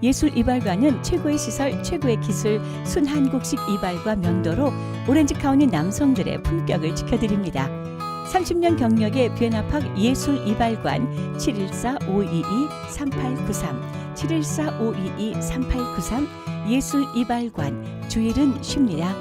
예술 이발관은 최고의 시설, 최고의 기술, 순한국식 이발과 명도로 오렌지 카운티 남성들의 품격을 지켜드립니다. 30년 경력의 뷰에나팍 예술 이발관 714-522-3893 714-522-3893 예술 이발관 주일은 쉽니다.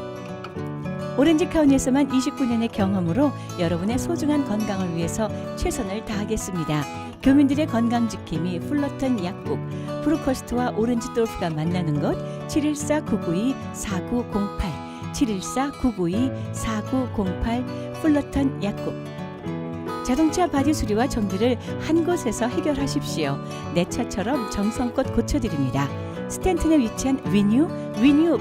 오렌지 카운티에서만 29년의 경험으로 여러분의 소중한 건강을 위해서 최선을 다하겠습니다. 교민들의 건강지킴이 플러턴 약국 브루커스트와 오렌지 돌프가 만나는 곳 714-992-4908 714-992-4908 플러턴 약국. 자동차 바디 수리와 정비를 한 곳에서 해결하십시오. 내 차처럼 정성껏 고쳐드립니다. 스탠튼에 위치한 위뉴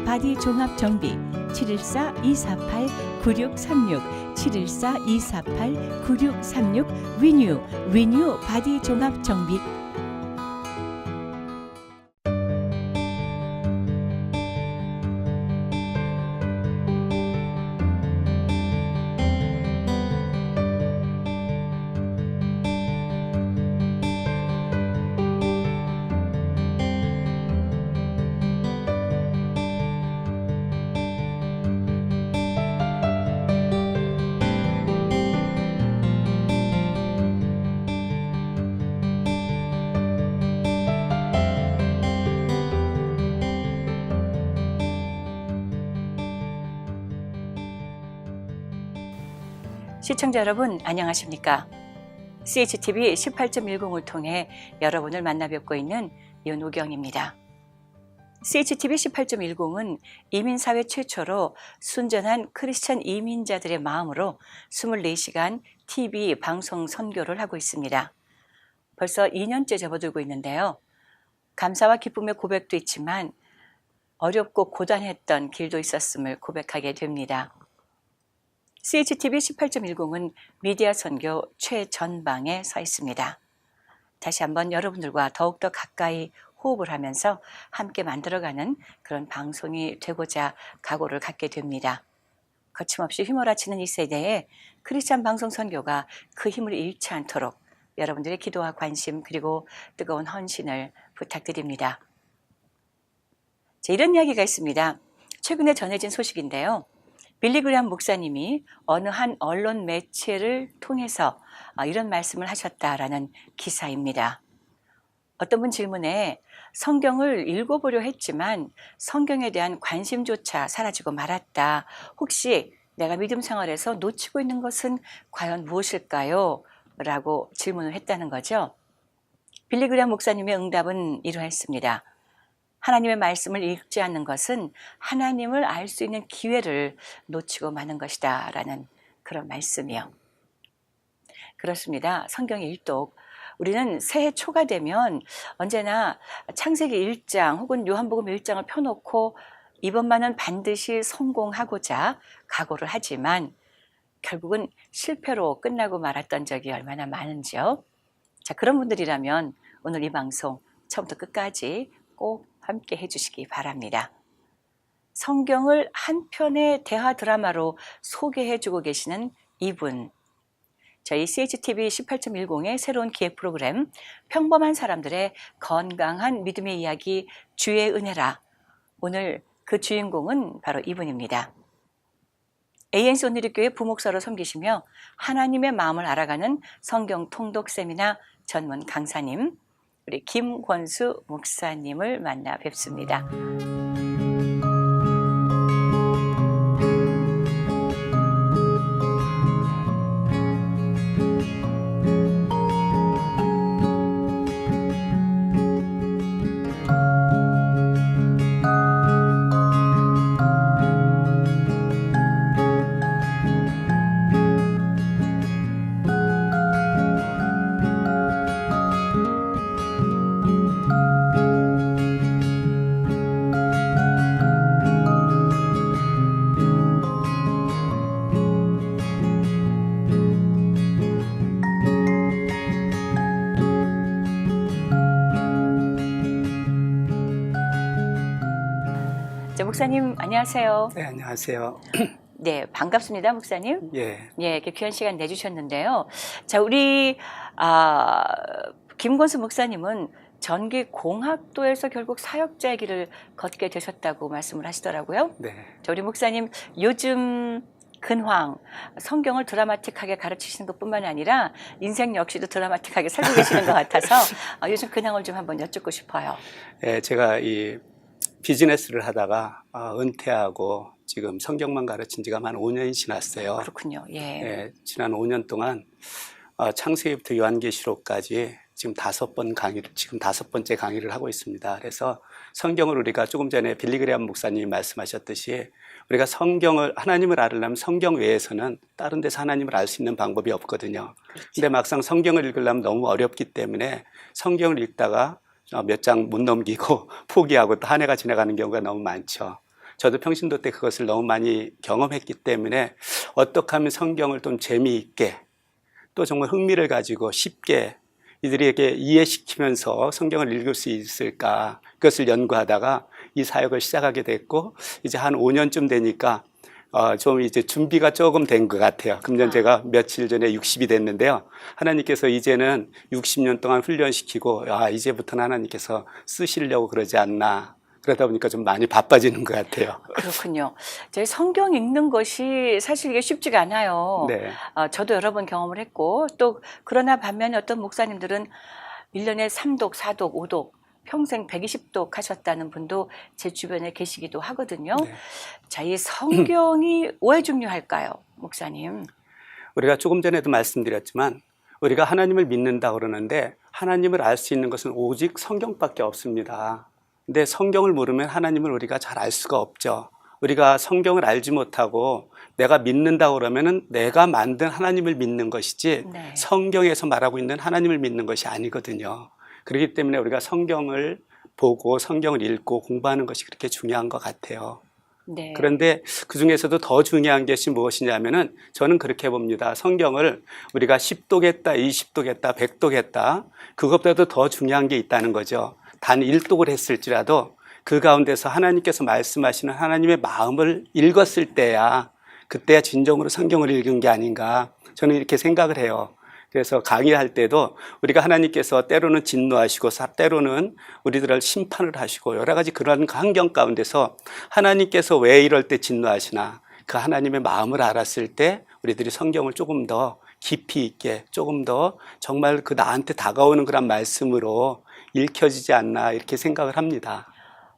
바디 종합 정비 714-248-9636 714-248-9636 위뉴 바디 종합 정비. 시청자 여러분 안녕하십니까? CHTV 18.10을 통해 여러분을 만나 뵙고 있는 윤우경입니다. CHTV 18.10은 이민사회 최초로 순전한 크리스천 이민자들의 마음으로 24시간 TV 방송 선교를 하고 있습니다. 벌써 2년째 접어들고 있는데요. 감사와 기쁨의 고백도 있지만 어렵고 고단했던 길도 있었음을 고백하게 됩니다. CHTV 18.10은 미디어 선교 최전방에 서 있습니다. 다시 한번 여러분들과 더욱더 가까이 호흡을 하면서 함께 만들어가는 그런 방송이 되고자 각오를 갖게 됩니다. 거침없이 휘몰아치는 이 세대에 크리스찬 방송 선교가 그 힘을 잃지 않도록 여러분들의 기도와 관심 그리고 뜨거운 헌신을 부탁드립니다. 자, 이런 이야기가 있습니다. 최근에 전해진 소식인데요. 빌리 그레이엄 목사님이 어느 한 언론 매체를 통해서 이런 말씀을 하셨다라는 기사입니다. 어떤 분 질문에 성경을 읽어보려 했지만 성경에 대한 관심조차 사라지고 말았다. 혹시 내가 믿음 생활에서 놓치고 있는 것은 과연 무엇일까요? 라고 질문을 했다는 거죠. 빌리 그레이엄 목사님의 응답은 이러했습니다. 하나님의 말씀을 읽지 않는 것은 하나님을 알 수 있는 기회를 놓치고 마는 것이다 라는 그런 말씀이요. 그렇습니다. 성경 일독. 우리는 새해 초가 되면 언제나 창세기 1장 혹은 요한복음 1장을 펴놓고 이번만은 반드시 성공하고자 각오를 하지만 결국은 실패로 끝나고 말았던 적이 얼마나 많은지요. 자, 그런 분들이라면 오늘 이 방송 처음부터 끝까지 꼭 함께 해주시기 바랍니다. 성경을 한 편의 대화 드라마로 소개해주고 계시는 이분, 저희 CHTV 18.10의 새로운 기획 프로그램 평범한 사람들의 건강한 믿음의 이야기 주의 은혜라. 오늘 그 주인공은 바로 이분입니다. ANC 온누리교회 부목사로 섬기시며 하나님의 마음을 알아가는 성경 통독 세미나 전문 강사님, 우리 김권수 목사님을 만나 뵙습니다. 목사님 안녕하세요. 네, 안녕하세요. 네, 반갑습니다, 목사님. 예. 예, 이렇게 귀한 시간 내주셨는데요. 자, 우리 김권수 목사님은 전기공학도에서 결국 사역자의 길을 걷게 되셨다고 말씀을 하시더라고요. 네. 우리 목사님 요즘 근황, 성경을 드라마틱하게 가르치시는 것뿐만 아니라 인생 역시도 드라마틱하게 살고 계시는 것 같아서 요즘 근황을 좀 한번 여쭙고 싶어요. 네, 제가 이 비즈니스를 하다가 은퇴하고 지금 성경만 가르친 지가 한 5년이 지났어요. 그렇군요. 예. 네, 지난 5년 동안 창세기부터 요한계시록까지 지금 5번 강의를, 지금 5번째 강의를 하고 있습니다. 그래서 성경을 우리가 조금 전에 빌리그레암 목사님이 말씀하셨듯이 우리가 성경을, 하나님을 알으려면 성경 외에서는 다른 데서 하나님을 알 수 있는 방법이 없거든요. 근데 막상 성경을 읽으려면 너무 어렵기 때문에 성경을 읽다가 몇 장 못 넘기고 포기하고 또 한 해가 지나가는 경우가 너무 많죠. 저도 평신도 때 그것을 너무 많이 경험했기 때문에 어떻게 하면 성경을 좀 재미있게 또 정말 흥미를 가지고 쉽게 이들에게 이해시키면서 성경을 읽을 수 있을까, 그것을 연구하다가 이 사역을 시작하게 됐고, 이제 한 5년쯤 되니까 좀 이제 준비가 조금 된 것 같아요. 금년 제가 며칠 전에 60이 됐는데요. 하나님께서 이제는 60년 동안 훈련시키고 이제부터는 하나님께서 쓰시려고 그러지 않나. 그러다 보니까 좀 많이 바빠지는 것 같아요. 그렇군요. 저희 성경 읽는 것이 사실 이게 쉽지가 않아요. 네. 저도 여러 번 경험을 했고, 또 그러나 반면에 어떤 목사님들은 1년에 3독, 4독, 5독, 평생 120독 하셨다는 분도 제 주변에 계시기도 하거든요. 네. 자, 이 성경이 왜 중요할까요, 목사님? 우리가 조금 전에도 말씀드렸지만 우리가 하나님을 믿는다 그러는데 하나님을 알 수 있는 것은 오직 성경밖에 없습니다. 근데 성경을 모르면 하나님을 우리가 잘 알 수가 없죠. 우리가 성경을 알지 못하고 내가 믿는다 그러면은 내가 만든 하나님을 믿는 것이지 네. 성경에서 말하고 있는 하나님을 믿는 것이 아니거든요. 그렇기 때문에 우리가 성경을 보고 성경을 읽고 공부하는 것이 그렇게 중요한 것 같아요. 네. 그런데 그 중에서도 더 중요한 것이 무엇이냐면은 저는 그렇게 봅니다. 성경을 우리가 10독했다, 20독했다, 100독했다, 그것보다도 더 중요한 게 있다는 거죠. 단 1독을 했을지라도 그 가운데서 하나님께서 말씀하시는 하나님의 마음을 읽었을 때야, 그때야 진정으로 성경을 읽은 게 아닌가, 저는 이렇게 생각을 해요. 그래서 강의할 때도 우리가 하나님께서 때로는 진노하시고 때로는 우리들을 심판을 하시고 여러 가지 그런 환경 가운데서 하나님께서 왜 이럴 때 진노하시나, 그 하나님의 마음을 알았을 때 우리들이 성경을 조금 더 깊이 있게, 조금 더 정말 그 나한테 다가오는 그런 말씀으로 읽혀지지 않나, 이렇게 생각을 합니다.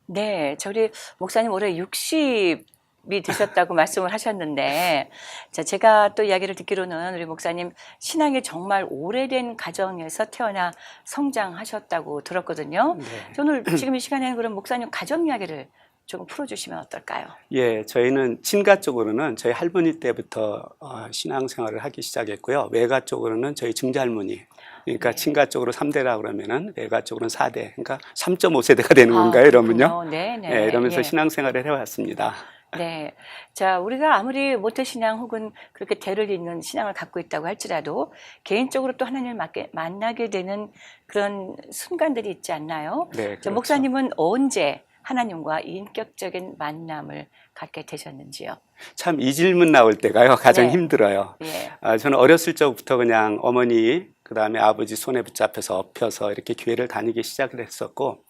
네, 저희 목사님 올해 60이 되셨다고 말씀을 하셨는데, 자, 제가 또 이야기를 듣기로는 우리 목사님 신앙이 정말 오래된 가정에서 태어나 성장하셨다고 들었거든요. 네. 저는 지금 이 시간에는 그럼 목사님 가정 이야기를 조금 풀어주시면 어떨까요? 예, 저희는 친가 쪽으로는 저희 할머니 때부터 신앙생활을 하기 시작했고요. 외가 쪽으로는 저희 증자할머니, 그러니까 네. 친가 쪽으로 3대라 그러면은 외가 쪽으로는 4대, 그러니까 3.5세대가 되는 건가요, 이러면요? 네, 네. 네, 이러면서 예. 신앙생활을 해왔습니다. 네. 자, 우리가 아무리 모태신앙 혹은 그렇게 대를 잇는 신앙을 갖고 있다고 할지라도 개인적으로 또 하나님을 만나게 되는 그런 순간들이 있지 않나요? 네, 자, 그렇죠. 목사님은 언제 하나님과 인격적인 만남을 갖게 되셨는지요? 참 이 질문 나올 때가요, 가장 네. 힘들어요. 예. 저는 어렸을 적부터 그냥 어머니, 그 다음에 아버지 손에 붙잡혀서 엎혀서 이렇게 교회를 다니기 시작을 했었고,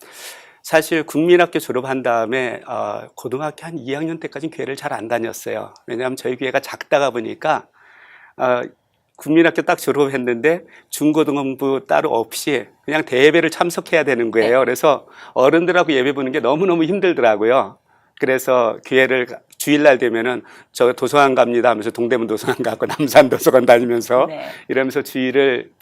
사실 국민학교 졸업한 다음에 고등학교 한 2학년 때까지는 교회를 잘 안 다녔어요. 왜냐하면 저희 교회가 작다가 보니까 국민학교 딱 졸업했는데 중고등부 따로 없이 그냥 대예배를 참석해야 되는 거예요. 그래서 어른들하고 예배 보는 게 너무너무 힘들더라고요. 그래서 교회를 주일날 되면은 저 도서관 갑니다 하면서 동대문 도서관 가고 남산 도서관 다니면서 네. 이러면서 주일을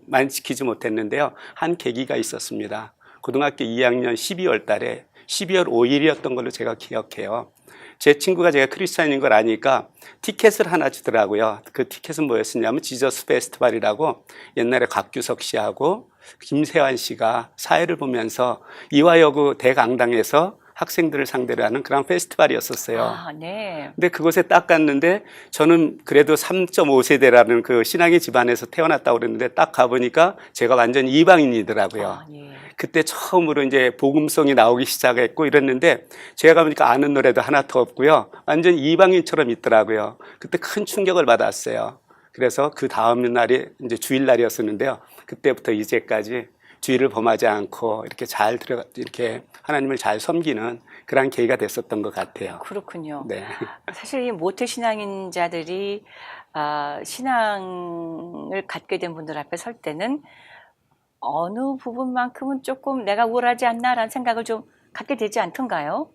많이 지키지 못했는데요. 한 계기가 있었습니다. 고등학교 2학년 12월 달에 12월 5일이었던 걸로 제가 기억해요. 제 친구가 제가 크리스찬인 걸 아니까 티켓을 하나 주더라고요. 그 티켓은 뭐였었냐면 지저스 페스티벌이라고 옛날에 곽규석 씨하고 김세환 씨가 사회를 보면서 이화여고 대강당에서 학생들을 상대로 하는 그런 페스티벌이었었어요. 아, 네. 근데 그곳에 딱 갔는데 저는 그래도 3.5세대라는 그 신앙의 집안에서 태어났다고 그랬는데 딱 가보니까 제가 완전 이방인이더라고요. 아, 예. 그때 처음으로 이제 복음성이 나오기 시작했고 이랬는데 제가 가보니까 아는 노래도 하나도 없고요. 완전 이방인처럼 있더라고요. 그때 큰 충격을 받았어요. 그래서 그 다음 날이 이제 주일날이었었는데요. 그때부터 이제까지 주의를 범하지 않고 이렇게 잘 이렇게 하나님을 잘 섬기는 그런 계기가 됐었던 것 같아요. 그렇군요. 네. 사실 이 모태 신앙인자들이 신앙을 갖게 된 분들 앞에 설 때는 어느 부분만큼은 조금 내가 우월하지 않나라는 생각을 좀 갖게 되지 않던가요?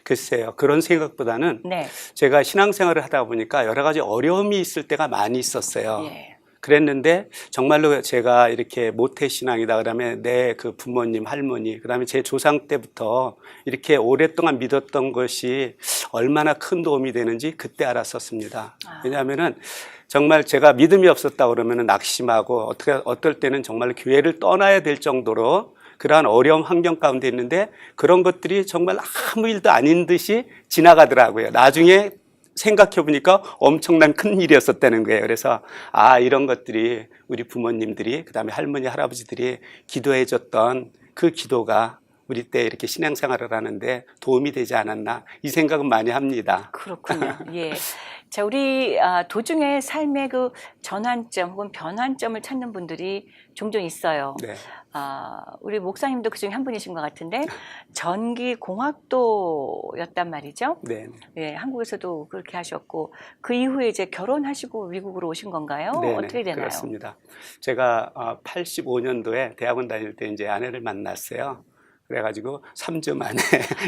글쎄요. 그런 생각보다는 네. 제가 신앙생활을 하다 보니까 여러 가지 어려움이 있을 때가 많이 있었어요. 예. 그랬는데 정말로 제가 이렇게 모태신앙이다 그러면 내 그 부모님, 할머니, 그다음에 제 조상 때부터 이렇게 오랫동안 믿었던 것이 얼마나 큰 도움이 되는지 그때 알았었습니다. 왜냐하면은 정말 제가 믿음이 없었다 그러면은 낙심하고 어떨 때는 정말 교회를 떠나야 될 정도로 그러한 어려운 환경 가운데 있는데 그런 것들이 정말 아무 일도 아닌 듯이 지나가더라고요. 나중에 생각해 보니까 엄청난 큰 일이었었다는 거예요. 그래서 이런 것들이 우리 부모님들이 그다음에 할머니 할아버지들이 기도해 줬던 그 기도가 우리 때 이렇게 신앙생활을 하는데 도움이 되지 않았나 이 생각은 많이 합니다. 그렇군요. 예. 자, 우리 도중에 삶의 그 전환점 혹은 변환점을 찾는 분들이 종종 있어요. 네. 우리 목사님도 그중에 한 분이신 것 같은데 전기공학도였단 말이죠. 네. 예, 한국에서도 그렇게 하셨고 그 이후에 이제 결혼하시고 미국으로 오신 건가요? 네네, 어떻게 되나요? 그렇습니다. 제가 85년도에 대학원 다닐 때 이제 아내를 만났어요. 그래가지고 3주 만에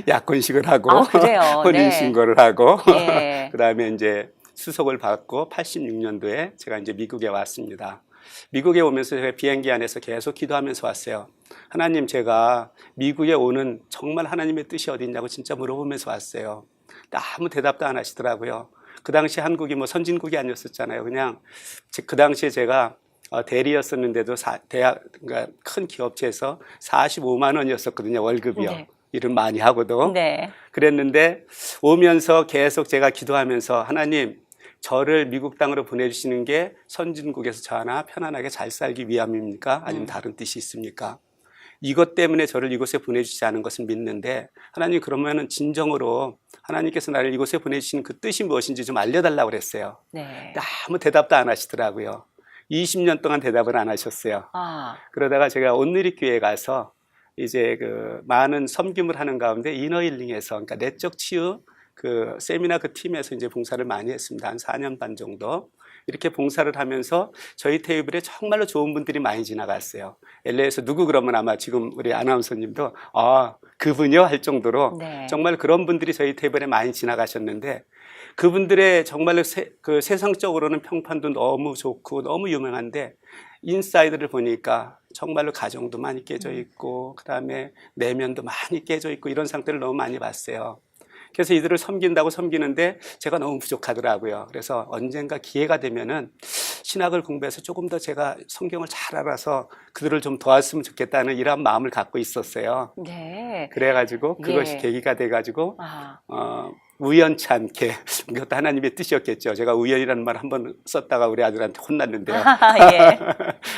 약혼식을 하고 그래요? 혼인신고를 하고 네. 그다음에 이제 수속을 받고 86년도에 제가 이제 미국에 왔습니다. 미국에 오면서 제가 비행기 안에서 계속 기도하면서 왔어요. 하나님, 제가 미국에 오는 정말 하나님의 뜻이 어디 있냐고 진짜 물어보면서 왔어요. 아무 대답도 안 하시더라고요. 그 당시 한국이 뭐 선진국이 아니었었잖아요. 그냥 그 당시에 제가 대리였었는데도 그러니까 큰 기업체에서 45만 원이었었거든요. 월급이요. 네. 일은 많이 하고도. 네. 그랬는데 오면서 계속 제가 기도하면서 하나님, 저를 미국 땅으로 보내주시는 게 선진국에서 저 하나 편안하게 잘 살기 위함입니까? 아니면 다른 뜻이 있습니까? 이것 때문에 저를 이곳에 보내주시지 않은 것을 믿는데 하나님, 그러면은 진정으로 하나님께서 나를 이곳에 보내주신 그 뜻이 무엇인지 좀 알려달라고 그랬어요. 네. 아무 대답도 안 하시더라고요. 20년 동안 대답을 안 하셨어요. 그러다가 제가 온누리교회에 가서 이제 그 많은 섬김을 하는 가운데 이너힐링에서, 그러니까 내적 치유 그 세미나 그 팀에서 이제 봉사를 많이 했습니다. 한 4년 반 정도. 이렇게 봉사를 하면서 저희 테이블에 정말로 좋은 분들이 많이 지나갔어요. LA에서 누구 그러면 아마 지금 우리 아나운서님도 그분이요 할 정도로 네. 정말 그런 분들이 저희 테이블에 많이 지나가셨는데 그분들의 정말로 그 세상적으로는 평판도 너무 좋고 너무 유명한데 인사이드를 보니까 정말로 가정도 많이 깨져 있고 그다음에 내면도 많이 깨져 있고 이런 상태를 너무 많이 봤어요. 그래서 이들을 섬긴다고 섬기는데 제가 너무 부족하더라고요. 그래서 언젠가 기회가 되면은 신학을 공부해서 조금 더 제가 성경을 잘 알아서 그들을 좀 도왔으면 좋겠다는 이런 마음을 갖고 있었어요. 네. 그래가지고 그것이 예. 계기가 돼가지고 우연치 않게 이것도 하나님의 뜻이었겠죠. 제가 우연이라는 말 한번 썼다가 우리 아들한테 혼났는데요. 예.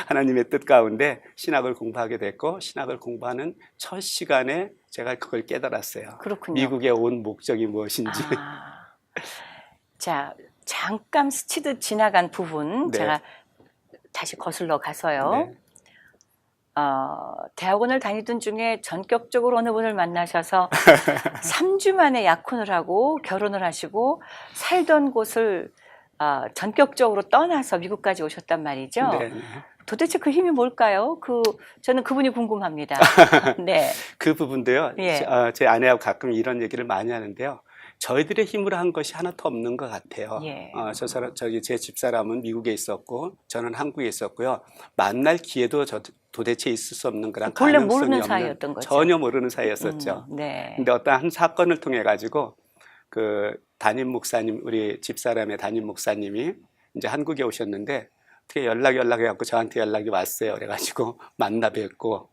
하나님의 뜻 가운데 신학을 공부하게 됐고 신학을 공부하는 첫 시간에 제가 그걸 깨달았어요. 그렇군요. 미국에 온 목적이 무엇인지. 자, 잠깐 스치듯 지나간 부분 네. 제가 다시 거슬러 가서요. 네. 대학원을 다니던 중에 전격적으로 어느 분을 만나셔서 3주 만에 약혼을 하고 결혼을 하시고 살던 곳을 전격적으로 떠나서 미국까지 오셨단 말이죠. 네. 도대체 그 힘이 뭘까요? 저는 그분이 궁금합니다. 네. 그 부분도요. 예. 제 아내하고 가끔 이런 얘기를 많이 하는데요. 저희들의 힘으로 한 것이 하나도 없는 것 같아요. 예. 제 집사람은 미국에 있었고 저는 한국에 있었고요. 만날 기회도 도대체 있을 수 없는 그런 본래 가능성이 모르는 없는, 사이였던 거죠. 전혀 모르는 사이였었죠. 네. 근데 어떤 한 사건을 통해 가지고 그 담임 목사님, 우리 집사람의 담임 목사님이 이제 한국에 오셨는데 어떻게 연락해 갖고 저한테 연락이 왔어요. 그래가지고 만나 뵙고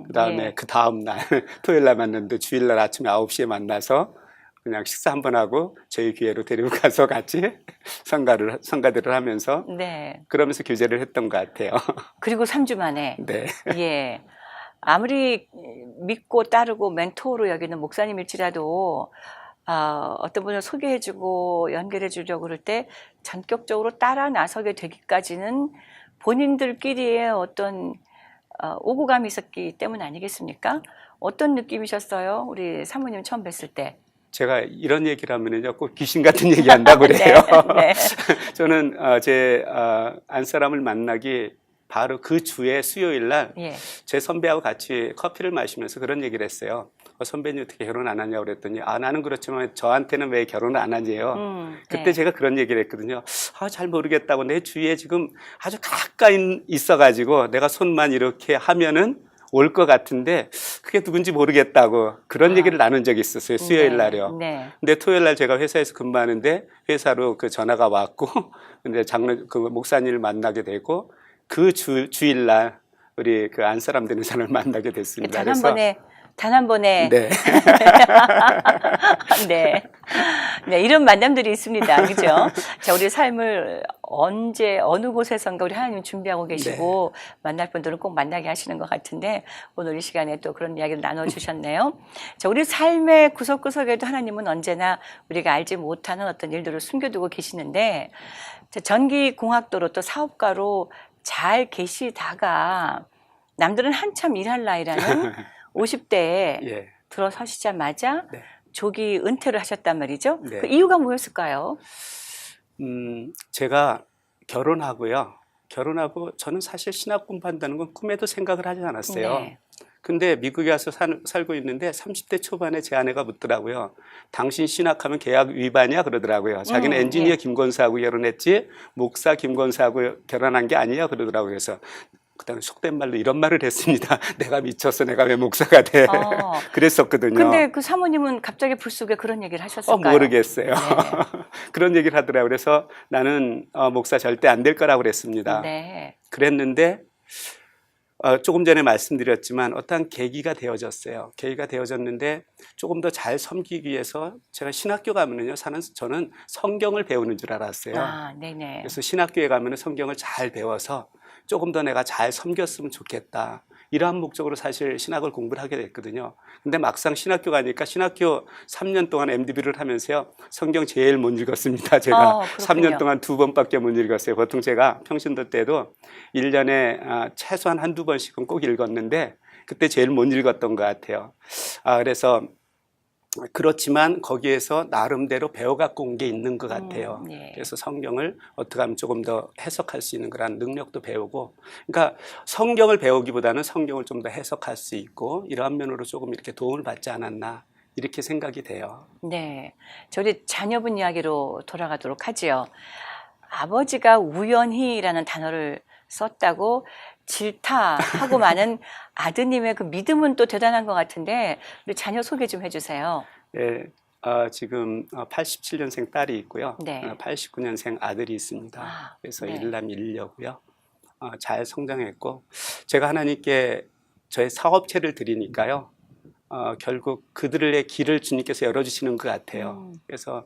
그다음에 예. 그 다음 날 토요일 날 만났는데 주일 날 아침에 9시에 만나서 그냥 식사 한번 하고 저희 교회로 데리고 가서 같이 성가들을 하면서 네. 그러면서 교제를 했던 것 같아요. 그리고 3주 만에. 네. 예. 아무리 믿고 따르고 멘토로 여기는 목사님일지라도 어떤 분을 소개해주고 연결해주려고 그럴 때 전격적으로 따라 나서게 되기까지는 본인들끼리의 어떤 오고감이 있었기 때문 아니겠습니까? 어떤 느낌이셨어요? 우리 사모님 처음 뵀을 때. 제가 이런 얘기를 하면은요, 꼭 귀신 같은 얘기 한다고 그래요. 네, 네. 저는 제 안사람을 만나기 바로 그 주에 수요일 날 제 예. 선배하고 같이 커피를 마시면서 그런 얘기를 했어요. 선배님 어떻게 결혼 안 하냐고 그랬더니 나는 그렇지만 저한테는 왜 결혼을 안 하냐요. 그때 네. 제가 그런 얘기를 했거든요. 잘 모르겠다고, 내 주위에 지금 아주 가까이 있어가지고 내가 손만 이렇게 하면은 올 것 같은데 그게 누군지 모르겠다고 그런 얘기를 나눈 적이 있었어요. 수요일 날이요. 네. 근데 토요일 날 제가 회사에서 근무하는데 회사로 그 전화가 왔고 근데 그 목사님을 만나게 되고 그 주일 날 우리 그 안사람 되는 사람을 만나게 됐습니다. 단 한 번에 네. 네. 네, 이런 만남들이 있습니다. 그죠? 자, 우리 삶을 언제, 어느 곳에선가 우리 하나님 준비하고 계시고, 만날 분들은 꼭 만나게 하시는 것 같은데, 오늘 이 시간에 또 그런 이야기를 나눠주셨네요. 자, 우리 삶의 구석구석에도 하나님은 언제나 우리가 알지 못하는 어떤 일들을 숨겨두고 계시는데, 자, 전기공학도로 또 사업가로 잘 계시다가, 남들은 한참 일할 나이라는 50대에 예. 들어서시자마자 네. 조기 은퇴를 하셨단 말이죠. 네. 그 이유가 뭐였을까요? 제가 결혼하고요. 결혼하고 저는 사실 신학 공부한다는 건 꿈에도 생각을 하지 않았어요. 네. 근데 미국에 와서 살고 있는데 30대 초반에 제 아내가 묻더라고요. 당신 신학하면 계약 위반이야 그러더라고요. 자기는 엔지니어 예. 김권사하고 결혼했지 목사 김권사하고 결혼한 게 아니야 그러더라고요. 그래서 그다음에 속된 말로 이런 말을 했습니다. 내가 미쳤어. 내가 왜 목사가 돼? 그랬었거든요. 근데 그 사모님은 갑자기 불쑥에 그런 얘기를 하셨을까요? 모르겠어요. 네. 그런 얘기를 하더라고요. 그래서 나는 목사 절대 안 될 거라고 그랬습니다. 네. 그랬는데 조금 전에 말씀드렸지만 어떠한 계기가 되어졌어요. 계기가 되어졌는데 조금 더 잘 섬기기 위해서 제가 신학교 가면은요, 저는 성경을 배우는 줄 알았어요. 네네. 그래서 신학교에 가면은 성경을 잘 배워서 조금 더 내가 잘 섬겼으면 좋겠다. 이러한 목적으로 사실 신학을 공부를 하게 됐거든요. 근데 막상 신학교 가니까 신학교 3년 동안 MDB를 하면서요, 성경 제일 못 읽었습니다. 제가 3년 동안 2번밖에 못 읽었어요. 보통 제가 평신도 때도 1년에 최소한 한두 번씩은 꼭 읽었는데 그때 제일 못 읽었던 것 같아요. 그래서 그렇지만 거기에서 나름대로 배워갖고 온 게 있는 것 같아요. 네. 그래서 성경을 어떻게 하면 조금 더 해석할 수 있는 그런 능력도 배우고, 그러니까 성경을 배우기보다는 성경을 좀 더 해석할 수 있고 이러한 면으로 조금 이렇게 도움을 받지 않았나 이렇게 생각이 돼요. 네, 저희 자녀분 이야기로 돌아가도록 하지요. 아버지가 우연히라는 단어를 썼다고 질타하고 많은 아드님의 그 믿음은 또 대단한 것 같은데 우리 자녀 소개 좀 해주세요. 예, 지금 87년생 딸이 있고요. 네. 89년생 아들이 있습니다. 그래서 네. 일남 일녀고요. 잘 성장했고 제가 하나님께 저의 사업체를 드리니까요. 결국 그들의 길을 주님께서 열어주시는 것 같아요. 그래서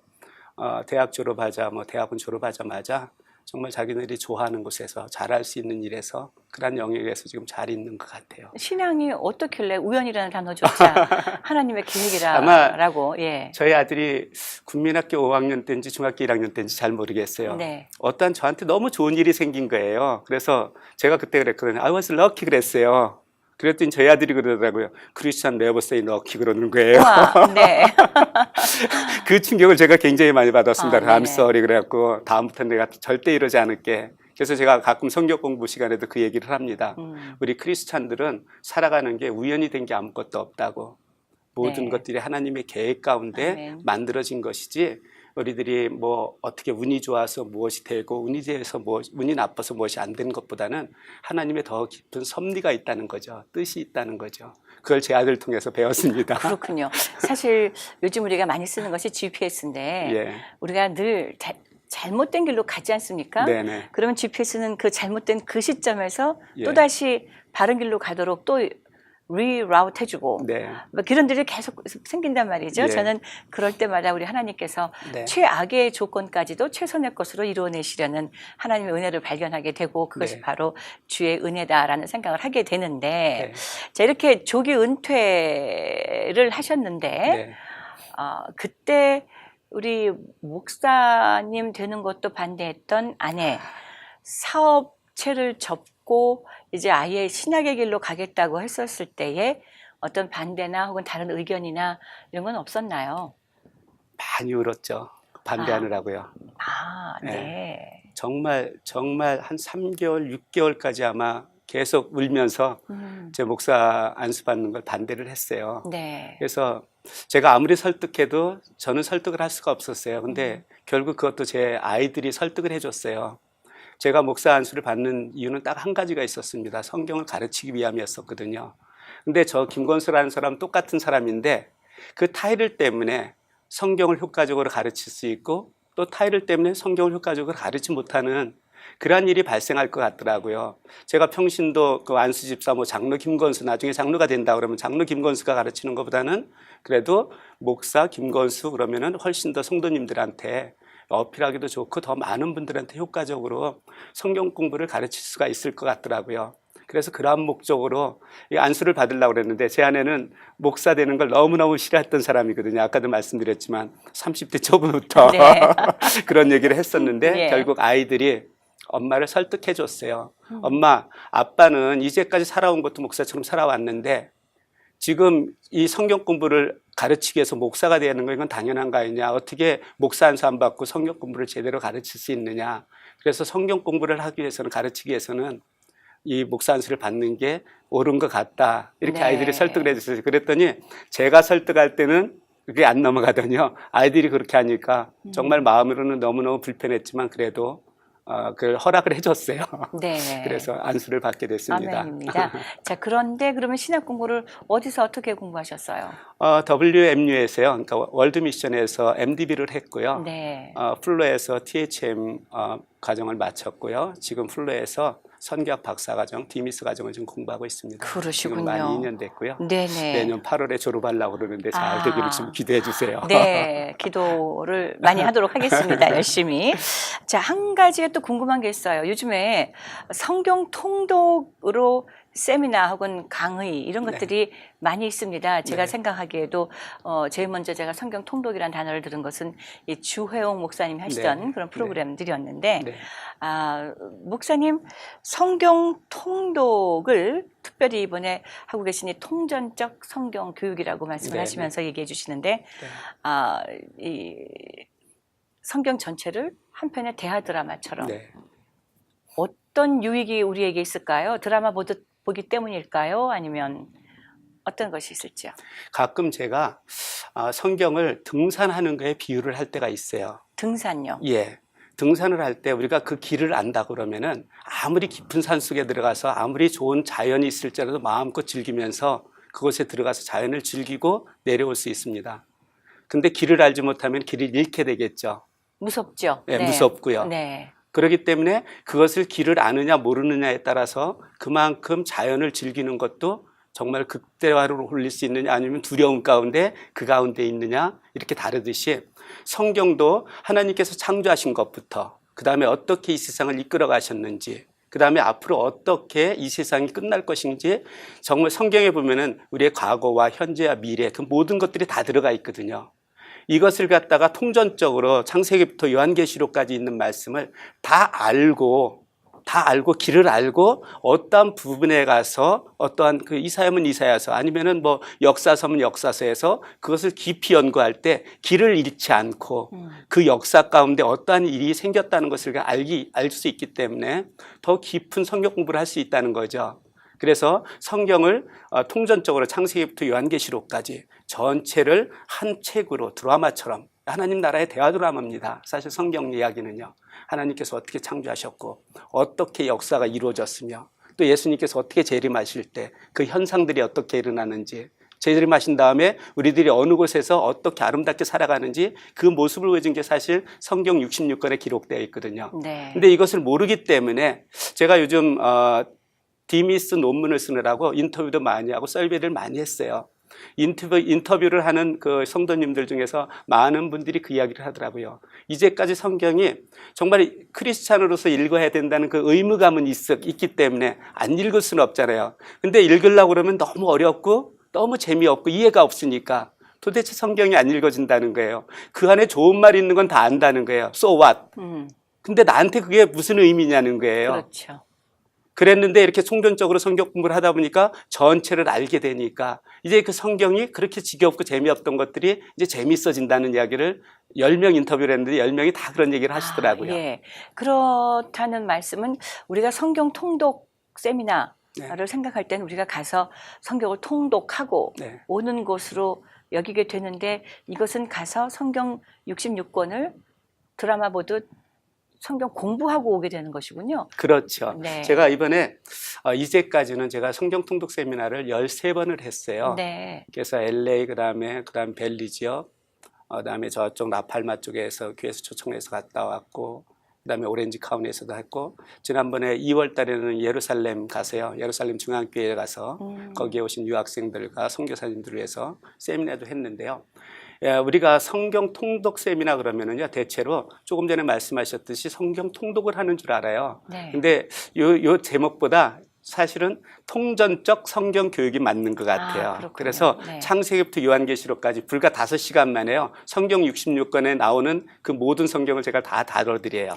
대학 졸업하자, 대학원 졸업하자마자 정말 자기들이 좋아하는 곳에서 잘할 수 있는 일에서 그런 영역에서 지금 잘 있는 것 같아요. 신앙이 어떻길래 우연이라는 단어조차 하나님의 계획이라고. 예. 저희 아들이 국민학교 5학년 때인지 중학교 1학년 때인지 잘 모르겠어요. 네. 어떠한 저한테 너무 좋은 일이 생긴 거예요. 그래서 제가 그때 그랬거든요. I was lucky 그랬어요. 그랬더니 저희 아들이 그러더라고요. 크리스찬 never say lucky 그러는 거예요. 네. 그 충격을 제가 굉장히 많이 받았습니다. I'm 네네. sorry 그래갖고 다음부터는 내가 절대 이러지 않을게. 그래서 제가 가끔 성경 공부 시간에도 그 얘기를 합니다. 우리 크리스찬들은 살아가는 게 우연히 된 게 아무것도 없다고. 모든 네. 것들이 하나님의 계획 가운데 아멘. 만들어진 것이지 우리들이 어떻게 운이 좋아서 무엇이 되고 운이 나빠서 무엇이 안 되는 것보다는 하나님의 더 깊은 섭리가 있다는 거죠. 뜻이 있다는 거죠. 그걸 제 아들 통해서 배웠습니다. 그렇군요. 사실 요즘 우리가 많이 쓰는 것이 GPS인데 예. 우리가 늘 잘못된 길로 가지 않습니까? 네네. 그러면 GPS는 그 잘못된 그 시점에서 예. 또다시 바른 길로 가도록 또 리라우트 해주고 네. 그런 일이 계속 생긴단 말이죠. 예. 저는 그럴 때마다 우리 하나님께서 네. 최악의 조건까지도 최선의 것으로 이루어내시려는 하나님의 은혜를 발견하게 되고 그것이 네. 바로 주의 은혜다라는 생각을 하게 되는데 네. 자, 이렇게 조기 은퇴를 하셨는데 네. 그때 우리 목사님 되는 것도 반대했던 아내 사업체를 접고 접고 이제 아예 신약의 길로 가겠다고 했었을 때에 어떤 반대나 혹은 다른 의견이나 이런 건 없었나요? 많이 울었죠. 반대하느라고요. 네. 네. 정말 한 3개월, 6개월까지 아마 계속 울면서 제 목사 안수받는 걸 반대를 했어요. 네. 그래서 제가 아무리 설득해도 저는 설득을 할 수가 없었어요. 근데 결국 그것도 제 아이들이 설득을 해줬어요. 제가 목사 안수를 받는 이유는 딱 한 가지가 있었습니다. 성경을 가르치기 위함이었었거든요. 근데 저 김건수라는 사람 똑같은 사람인데 그 타이틀 때문에 성경을 효과적으로 가르칠 수 있고 또 타이틀 때문에 성경을 효과적으로 가르치지 못하는 그러한 일이 발생할 것 같더라고요. 제가 평신도 그 안수 집사 뭐 장로 김건수 나중에 장로가 된다 그러면 장로 김건수가 가르치는 것보다는 그래도 목사 김건수 그러면은 훨씬 더 성도님들한테 어필하기도 좋고 더 많은 분들한테 효과적으로 성경 공부를 가르칠 수가 있을 것 같더라고요. 그래서 그러한 목적으로 이 안수를 받으려고 그랬는데 제 아내는 목사 되는 걸 너무너무 싫어했던 사람이거든요. 아까도 말씀드렸지만 30대 초반부터 네. 그런 얘기를 했었는데 네. 결국 아이들이 엄마를 설득해 줬어요. 엄마, 아빠는 이제까지 살아온 것도 목사처럼 살아왔는데 지금 이 성경 공부를 가르치기 위해서 목사가 되는 거 이건 당연한 거 아니냐. 어떻게 목사 안수 안 받고 성경 공부를 제대로 가르칠 수 있느냐. 그래서 성경 공부를 하기 위해서는 가르치기 위해서는 이 목사 안수를 받는 게 옳은 것 같다. 이렇게 네. 아이들이 설득을 해줬어요. 그랬더니 제가 설득할 때는 그게 안 넘어가더니요. 아이들이 그렇게 하니까 정말 마음으로는 너무너무 불편했지만 그래도 그걸 허락을 해줬어요. 네. 그래서 안수를 받게 됐습니다. 아멘입니다. 자, 그런데 그러면 신학 공부를 어디서 어떻게 공부하셨어요? WMU에서요. 그러니까 월드 미션에서 MDB를 했고요. 네. 플로에서 THM 과정을 마쳤고요. 지금 플로에서 선교학 박사과정, 디미스 과정을 지금 공부하고 있습니다. 그러시군요. 지금 만 2년 됐고요. 네네. 내년 8월에 졸업하려고 그러는데 잘 되기를 좀 기대해 주세요. 네, 기도를 많이 하도록 하겠습니다. 열심히. 자, 한 가지가 또 궁금한 게 있어요. 요즘에 성경 통독으로 세미나 혹은 강의 이런 것들이 많이 있습니다. 제가 생각하기에도 제일 먼저 제가 성경 통독이라는 단어를 들은 것은 이 주회용 목사님이 하시던 그런 프로그램들이었는데 목사님 성경 통독을 특별히 이번에 하고 계신 이 통전적 성경 교육이라고 말씀을 하시면서 얘기해 주시는데 이 성경 전체를 한 편의 대하 드라마처럼 어떤 유익이 우리에게 있을까요? 드라마 보기 때문일까요? 아니면 어떤 것이 있을지요? 가끔 제가 성경을 등산하는 거에 비유를 할 때가 있어요. 등산요? 예. 등산을 할 때 우리가 그 길을 안다 그러면은 아무리 깊은 산 속에 들어가서 아무리 좋은 자연이 있을지라도 마음껏 즐기면서 그곳에 들어가서 자연을 즐기고 내려올 수 있습니다. 근데 길을 알지 못하면 길을 잃게 되겠죠. 무섭죠? 네, 무섭고요. 네. 그렇기 때문에 그것을 길을 아느냐 모르느냐에 따라서 그만큼 자연을 즐기는 것도 정말 극대화로 홀릴 수 있느냐 아니면 두려움 가운데 그 가운데 있느냐 이렇게 다르듯이 성경도 하나님께서 창조하신 것부터 그 다음에 어떻게 이 세상을 이끌어 가셨는지 그 다음에 앞으로 어떻게 이 세상이 끝날 것인지 정말 성경에 보면은 우리의 과거와 현재와 미래 그 모든 것들이 다 들어가 있거든요. 이것을 갖다가 통전적으로 창세기부터 요한계시록까지 있는 말씀을 다 알고 길을 알고 어떠한 부분에 가서 어떠한 그 이사야면 이사야서 아니면은 뭐 역사서면 역사서에서 그것을 깊이 연구할 때 길을 잃지 않고 그 역사 가운데 어떠한 일이 생겼다는 것을 알 수 있기 때문에 더 깊은 성경 공부를 할 수 있다는 거죠. 그래서 성경을 통전적으로 창세기부터 요한계시록까지 전체를 한 책으로 드라마처럼 하나님 나라의 대화 드라마입니다. 사실 성경 이야기는요. 하나님께서 어떻게 창조하셨고 어떻게 역사가 이루어졌으며 또 예수님께서 어떻게 재림하실 때 그 현상들이 어떻게 일어나는지 재림하신 다음에 우리들이 어느 곳에서 어떻게 아름답게 살아가는지 그 모습을 보여준 게 사실 성경 66권에 기록되어 있거든요. 근데 이것을 모르기 때문에 제가 요즘 디미스 논문을 쓰느라고 인터뷰도 많이 하고 설베이를 많이 했어요. 인터뷰를 하는 그 성도님들 중에서 많은 분들이 그 이야기를 하더라고요. 이제까지 성경이 정말 크리스찬으로서 읽어야 된다는 그 의무감은 있기 때문에 안 읽을 수는 없잖아요. 근데 읽으려고 그러면 너무 어렵고 너무 재미없고 이해가 없으니까 도대체 성경이 안 읽어진다는 거예요. 그 안에 좋은 말이 있는 건 다 안다는 거예요. So what? 근데 나한테 그게 무슨 의미냐는 거예요. 그렇죠. 그랬는데 이렇게 총론적으로 성경 공부를 하다 보니까 전체를 알게 되니까 이제 그 성경이 그렇게 지겹고 재미없던 것들이 이제 재밌어진다는 이야기를 10명 인터뷰를 했는데 10명이 다 그런 얘기를 하시더라고요. 예. 그렇다는 말씀은 우리가 성경 통독 세미나를 네. 생각할 때는 우리가 가서 성경을 통독하고 네. 오는 곳으로 여기게 되는데 이것은 가서 성경 66권을 드라마 보듯 성경 공부하고 오게 되는 것이군요. 그렇죠. 네. 제가 이번에 이제까지는 제가 성경 통독 세미나를 13번을 했어요. 네. 그래서 LA 그다음 벨리 지역, 그다음에 저쪽 라팔마 쪽에서 교회에서 초청해서 갔다 왔고, 그다음에 오렌지 카운티에서도 했고, 지난번에 2월 달에는 예루살렘 가서요. 예루살렘 중앙교회에 가서 거기에 오신 유학생들과 선교사님들을 위해서 세미나도 했는데요. 예, 우리가 성경 통독 세미나 그러면은요, 대체로 조금 전에 말씀하셨듯이 성경 통독을 하는 줄 알아요. 네. 근데 요 제목보다 사실은 통전적 성경 교육이 맞는 것 같아요. 그렇군요. 그래서 네. 창세기부터 요한계시록까지 불과 5시간 만에요. 성경 66권에 나오는 그 모든 성경을 제가 다 다뤄드려요.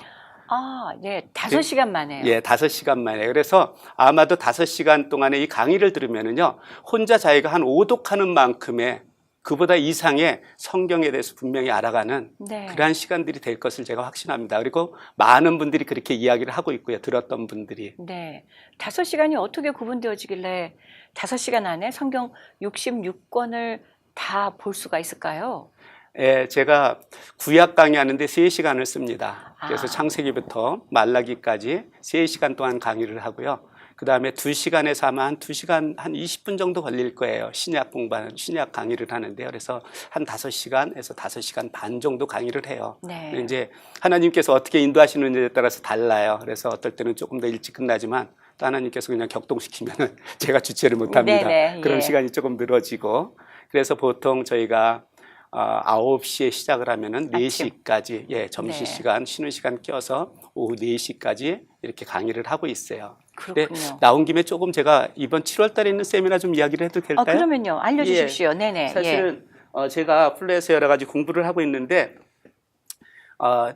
네. 5시간 만에요. 예, 5시간 만에. 그래서 아마도 5시간 동안에 이 강의를 들으면은요, 혼자 자기가 한 오독하는 만큼의 그보다 이상의 성경에 대해서 분명히 알아가는 네. 그러한 시간들이 될 것을 제가 확신합니다. 그리고 많은 분들이 그렇게 이야기를 하고 있고요. 들었던 분들이. 네. 5시간이 어떻게 구분되어지길래 5시간 안에 성경 66권을 다 볼 수가 있을까요? 예, 제가 구약 강의하는데 3시간을 씁니다. 그래서 아. 창세기부터 말라기까지 3시간 동안 강의를 하고요. 그 다음에 2시간에서 아마 한 2시간, 한 20분 정도 걸릴 거예요. 신약 공부하는, 신약 강의를 하는데요. 그래서 한 5시간에서 5시간 반 정도 강의를 해요. 네. 이제 하나님께서 어떻게 인도하시는지에 따라서 달라요. 그래서 어떨 때는 조금 더 일찍 끝나지만 또 하나님께서 그냥 격동시키면 제가 주체를 못 합니다. 네네, 그런 예. 시간이 조금 늘어지고. 그래서 보통 저희가 9시에 시작을 하면은 아침. 4시까지, 예, 점심시간, 쉬는 시간 껴서 오후 4시까지 이렇게 강의를 하고 있어요. 근데 그렇군요. 나온 김에 조금 제가 이번 7월 달에 있는 세미나 좀 이야기를 해도 될까요? 그러면요. 알려주십시오. 네네. 사실은 제가 플로에서 여러 가지 공부를 하고 있는데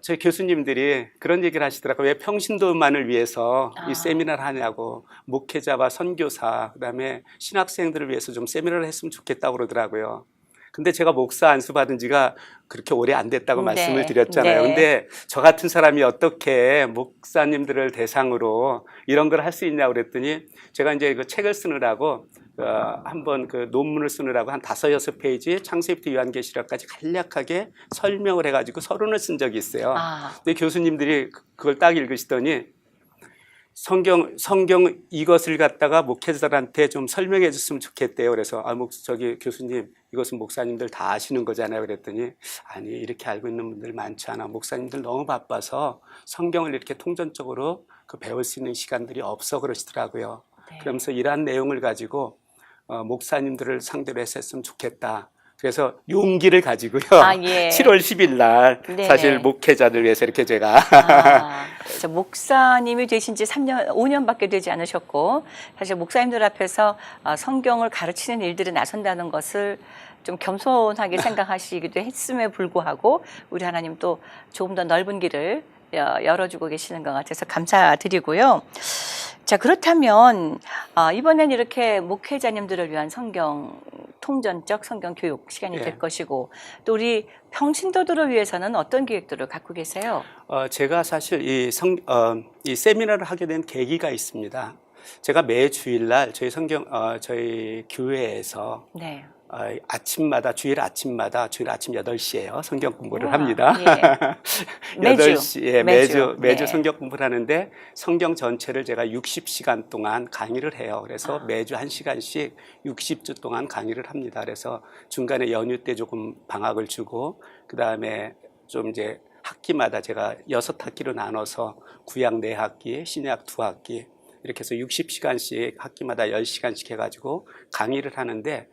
저희 교수님들이 그런 얘기를 하시더라고요. 왜 평신도만을 위해서 이 세미나를 하냐고. 목회자와 선교사, 그다음에 신학생들을 위해서 좀 세미나를 했으면 좋겠다고 그러더라고요. 근데 제가 목사 안수 받은 지가 그렇게 오래 안 됐다고 네. 말씀을 드렸잖아요. 네. 근데 저 같은 사람이 어떻게 목사님들을 대상으로 이런 걸 할 수 있냐고 그랬더니 제가 이제 그 책을 쓰느라고 한번 그 논문을 쓰느라고 한 5-6페이지 창세기부터 요한계시록까지 간략하게 설명을 해가지고 서론을 쓴 적이 있어요. 근데 교수님들이 그걸 딱 읽으시더니 성경 이것을 갖다가 목회자들한테 좀 설명해 줬으면 좋겠대요. 그래서 저기 교수님 이것은 목사님들 다 아시는 거잖아요. 그랬더니 아니 이렇게 알고 있는 분들 많지 않아. 목사님들 너무 바빠서 성경을 이렇게 통전적으로 배울 수 있는 시간들이 없어 그러시더라고요. 네. 그러면서 이러한 내용을 가지고 목사님들을 상대로 했으면 좋겠다. 그래서 용기를 가지고요. 예. 7월 10일 날 네네. 사실 목회자들 위해서 이렇게 제가 저 목사님이 되신 지 5년밖에 되지 않으셨고 사실 목사님들 앞에서 성경을 가르치는 일들에 나선다는 것을 좀 겸손하게 생각하시기도 했음에 불구하고 우리 하나님 또 조금 더 넓은 길을 열어주고 계시는 것 같아서 감사드리고요. 자, 그렇다면 이번엔 이렇게 목회자님들을 위한 성경 통전적 성경 교육 시간이 될 것이고 또 우리 평신도들을 위해서는 어떤 계획들을 갖고 계세요? 제가 사실 이 세미나를 하게 된 계기가 있습니다. 제가 매 주일날 저희 교회에서 네. 주일 아침 8시에요. 성경 공부를 우와, 합니다. 예. 매주. 8시에 매주 네. 성경 공부를 하는데 성경 전체를 제가 60시간 동안 강의를 해요. 그래서 매주 1시간씩 60주 동안 강의를 합니다. 그래서 중간에 연휴 때 조금 방학을 주고 그다음에 좀 이제 학기마다 제가 6학기로 나눠서 구약 4학기, 신약 2학기 이렇게 해서 60시간씩 학기마다 10시간씩 해가지고 강의를 하는데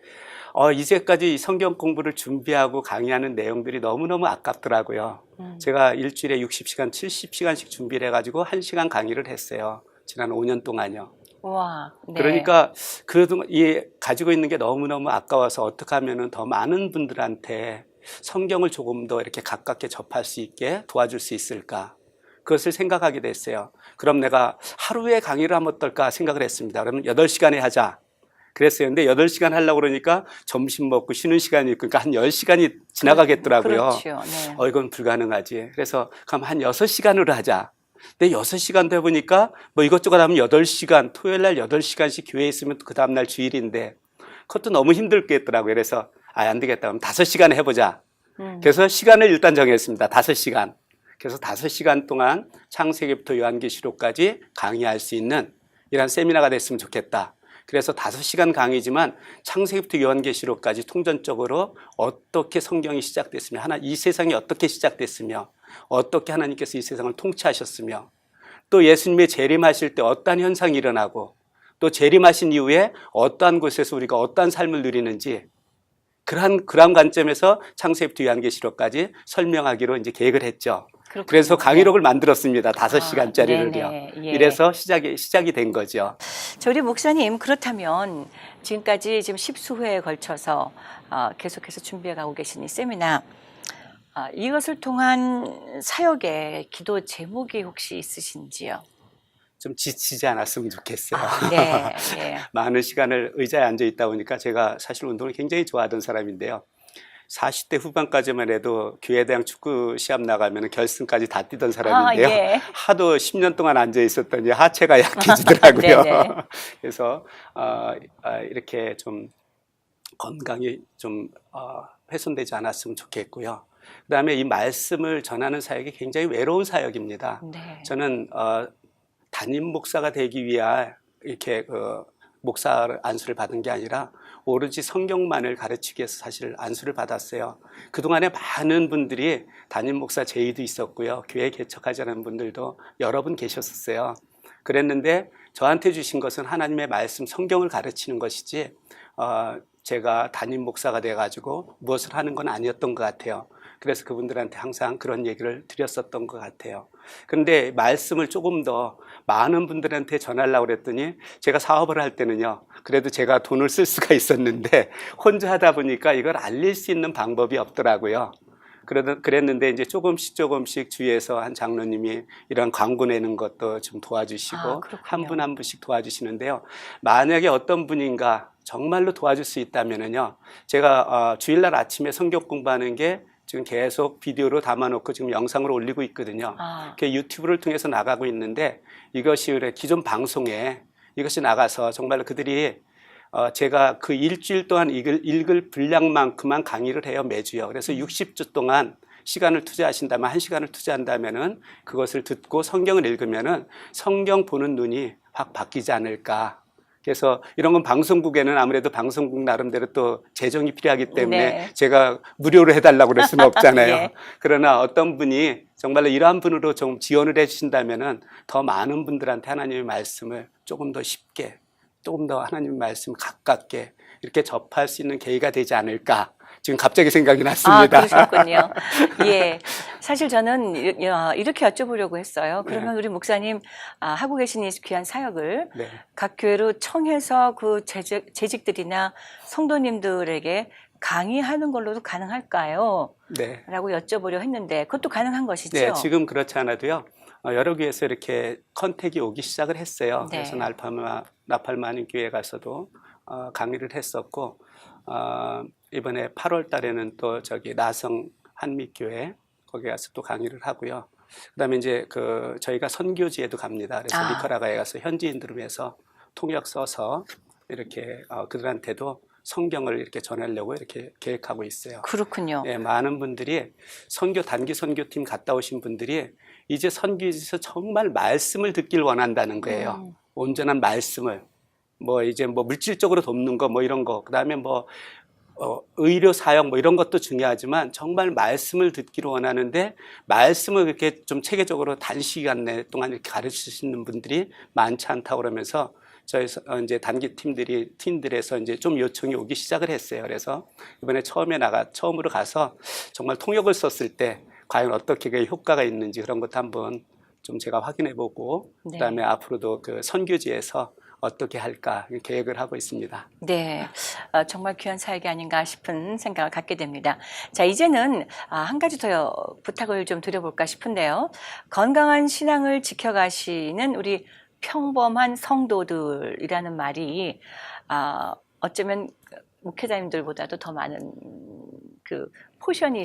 이제까지 성경 공부를 준비하고 강의하는 내용들이 너무너무 아깝더라고요. 제가 일주일에 60시간, 70시간씩 준비를 해가지고 1시간 강의를 했어요. 지난 5년 동안요. 와, 네. 그러니까 그동안 가지고 있는 게 너무너무 아까워서 어떻게 하면 더 많은 분들한테 성경을 조금 더 이렇게 가깝게 접할 수 있게 도와줄 수 있을까. 그것을 생각하게 됐어요. 그럼 내가 하루에 강의를 하면 어떨까 생각을 했습니다. 그러면 8시간에 하자. 그랬어요. 근데 8시간 하려고 그러니까 점심 먹고 쉬는 시간이 있고, 그러니까 한 10시간이 지나가겠더라고요. 그렇죠. 네. 이건 불가능하지. 그래서 그럼 한 6시간으로 하자. 근데 6시간도 해보니까 뭐 이것저것 하면 8시간, 토요일 날 8시간씩 교회에 있으면 그 다음날 주일인데 그것도 너무 힘들겠더라고요. 그래서 안 되겠다. 그럼 5시간 해보자. 그래서 시간을 일단 정했습니다. 5시간. 그래서 5시간 동안 창세기부터 요한계시록까지 강의할 수 있는 이런 세미나가 됐으면 좋겠다. 그래서 5시간 강의지만 창세기부터 요한계시록까지 통전적으로 어떻게 성경이 시작됐으며 이 세상이 어떻게 시작됐으며 어떻게 하나님께서 이 세상을 통치하셨으며 또 예수님의 재림하실 때 어떠한 현상이 일어나고 또 재림하신 이후에 어떠한 곳에서 우리가 어떠한 삶을 누리는지 그러한 관점에서 창세기부터 요한계시록까지 설명하기로 이제 계획을 했죠. 그렇군요. 그래서 강의록을 만들었습니다. 5시간짜리를요. 네네. 예. 이래서 시작이 된 거죠. 우리 목사님, 그렇다면 지금까지 지금 10수회에 걸쳐서 계속해서 준비해 가고 계신 이 세미나, 이것을 통한 사역의 기도 제목이 혹시 있으신지요? 좀 지치지 않았으면 좋겠어요. 네. 예. 많은 시간을 의자에 앉아 있다 보니까 제가 사실 운동을 굉장히 좋아하던 사람인데요. 40대 후반까지만 해도 교회대학 축구 시합 나가면 결승까지 다 뛰던 사람인데요. 예. 하도 10년 동안 앉아 있었더니 하체가 약해지더라고요. 네네. 그래서 이렇게 좀 건강이 좀 훼손되지 않았으면 좋겠고요. 그다음에 이 말씀을 전하는 사역이 굉장히 외로운 사역입니다. 네. 저는 담임 목사가 되기 위해 이렇게 목사 안수를 받은 게 아니라 오로지 성경만을 가르치기 위해서 사실 안수를 받았어요. 그동안에 많은 분들이 담임 목사 제의도 있었고요. 교회 개척하자는 분들도 여러 분 계셨었어요. 그랬는데 저한테 주신 것은 하나님의 말씀 성경을 가르치는 것이지 제가 담임 목사가 돼가지고 무엇을 하는 건 아니었던 것 같아요. 그래서 그분들한테 항상 그런 얘기를 드렸었던 것 같아요. 그런데 말씀을 조금 더 많은 분들한테 전하려고 그랬더니 제가 사업을 할 때는요, 그래도 제가 돈을 쓸 수가 있었는데 혼자 하다 보니까 이걸 알릴 수 있는 방법이 없더라고요. 그랬는데 이제 조금씩 주위에서 한 장로님이 이런 광고 내는 것도 좀 도와주시고 한 분 한 분씩 도와주시는데요. 만약에 어떤 분인가 정말로 도와줄 수 있다면은요, 제가 주일날 아침에 성경 공부하는 게 지금 계속 비디오로 담아놓고 지금 영상으로 올리고 있거든요. 유튜브를 통해서 나가고 있는데 이것이 기존 방송에 이것이 나가서 정말로 그들이 제가 그 일주일 동안 읽을 분량만큼만 강의를 해요, 매주요. 그래서 60주 동안 시간을 투자하신다면, 1시간을 투자한다면은 그것을 듣고 성경을 읽으면은 성경 보는 눈이 확 바뀌지 않을까. 그래서 이런 건 방송국에는 아무래도 방송국 나름대로 또 재정이 필요하기 때문에 네. 제가 무료로 해달라고 그럴 수는 없잖아요. 예. 그러나 어떤 분이 정말로 이러한 분으로 좀 지원을 해주신다면은 더 많은 분들한테 하나님의 말씀을 조금 더 쉽게, 조금 더 하나님의 말씀 가깝게 이렇게 접할 수 있는 계기가 되지 않을까. 지금 갑자기 생각이 났습니다. 그러셨군요. 예. 사실 저는 이렇게 여쭤보려고 했어요. 그러면 우리 목사님 하고 계신 이 귀한 사역을 각 교회로 청해서 그 재직들이나 성도님들에게 강의하는 걸로도 가능할까요? 네. 라고 여쭤보려 했는데 그것도 가능한 것이죠? 네, 지금 그렇지 않아도요. 여러 교회에서 이렇게 컨택이 오기 시작을 했어요. 네. 그래서 나팔마님 교회 가서도 강의를 했었고, 이번에 8월 달에는 또 나성 한미교회 거기 가서 또 강의를 하고요. 그다음에 이제 저희가 선교지에도 갑니다. 그래서 니카라과에 가서 현지인들을 위해서 통역 써서 이렇게 그들한테도 성경을 이렇게 전하려고 이렇게 계획하고 있어요. 그렇군요. 네, 많은 분들이 단기 선교팀 갔다 오신 분들이 이제 선교지에서 정말 말씀을 듣길 원한다는 거예요. 온전한 말씀을. 이제 물질적으로 돕는 거 이런 거. 그다음에 의료 사역 이런 것도 중요하지만 정말 말씀을 듣기를 원하는데 말씀을 그렇게 좀 체계적으로 단시간 내 동안 이렇게 가르치시는 분들이 많지 않다고 그러면서 저희 이제 단기 팀들에서 이제 좀 요청이 오기 시작을 했어요. 그래서 이번에 처음으로 가서 정말 통역을 썼을 때 과연 어떻게 효과가 있는지 그런 것도 한번 좀 제가 확인해 보고 그다음에 앞으로도 그 선교지에서 어떻게 할까 계획을 하고 있습니다. 네, 정말 귀한 사역이 아닌가 싶은 생각을 갖게 됩니다. 자, 이제는 한 가지 더 부탁을 좀 드려볼까 싶은데요. 건강한 신앙을 지켜가시는 우리 평범한 성도들이라는 말이 어쩌면 목회자님들보다도 더 많은 그 포션이